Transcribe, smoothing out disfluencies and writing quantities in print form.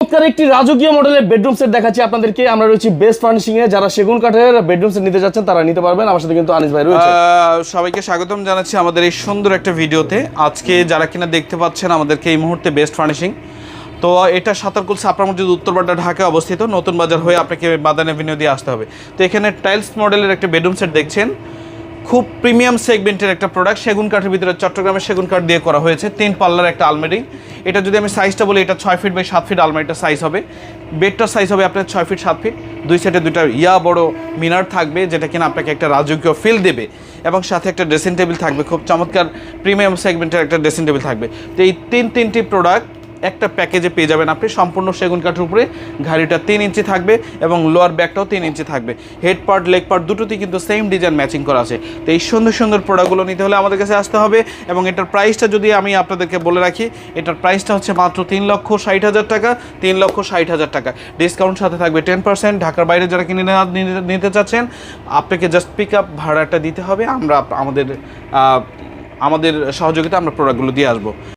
চমৎকার একটি রাজকীয় মডেলের বেডরুম সেট দেখাচ্ছি আপনাদেরকে। আমরা রয়েছি বেস্ট ফার্নিশিং এ। যারা সেগুন কাঠের বেডরুম সেট নিতে যাচ্ছেন তারা নিতে পারবেন। আমার সাথে কিন্তু আনিস ভাই রয়েছে। সবাইকে স্বাগতম জানাচ্ছি আমাদের এই সুন্দর একটা ভিডিওতে। আজকে যারা কিনা দেখতে পাচ্ছেন আমাদেরকে এই মুহূর্তে বেস্ট ফার্নিশিং, তো এটা সাতারকুল ছাপড়া মসজিদ উত্তরপাড়া ঢাকায় অবস্থিত। নতুন বাজার হয়ে আপনাকে বাদান এভিনিউ দিয়ে আসতে হবে। তো এখানে টাইলস মডেলের একটা বেডরুম সেট দেখছেন, খুব প্রিমিয়াম সেগমেন্টের একটা প্রোডাক্ট। সেগুন কাঠের ভিতরে চট্টগ্রামের সেগুন কাঠ দিয়ে করা হয়েছে। 3 পাল্লার একটা আলমারি। এটা যদি আমি সাইজটা বলি, এটা 6 ফিট বাই 7 ফিট আলমারিটার সাইজ হবে। বেডটার সাইজ হবে আপনার 6 ফিট 7 ফিট। দুই সাইডে দুইটা বড় মিনার থাকবে, যেটা কিনা আপনাকে একটা রাজকীয় ফিল দেবে। এবং সাথে একটা ড্রেসিং টেবিল থাকবে, খুব চমৎকার প্রিমিয়াম সেগমেন্টের একটা ড্রেসিং টেবিল থাকবে। তো এই তিনটি প্রোডাক্ট একটা প্যাকেজে পেয়ে যাবেন আপনি। সম্পূর্ণ সেগুন কাঠের উপরে ঘাড়িটা 3 ইঞ্চি থাকবে এবং লোয়ার ব্যাকটাও 3 ইঞ্চি থাকবে। হেড পার্ট লেগ পার্ট দুটোতেই কিন্তু সেম ডিজাইন ম্যাচিং করা আছে। তো এই সুন্দর সুন্দর প্রোডাক্টগুলো নিতে হলে আমাদের কাছে আসতে হবে। এবং এটার প্রাইসটা যদি আমি আপনাদেরকে বলে রাখি, এটার প্রাইসটা হচ্ছে মাত্র 3,60,000 টাকা। 3,60,000 টাকা ডিসকাউন্ট সাথে থাকবে 10%। ঢাকার বাইরে যারা কিনে নিতে চাচ্ছেন, আপনাকে জাস্ট পিক আপ ভাড়াটা দিতে হবে। আমরা আমাদের সহযোগিতা আমরা প্রোডাক্টগুলো দিয়ে আসবো।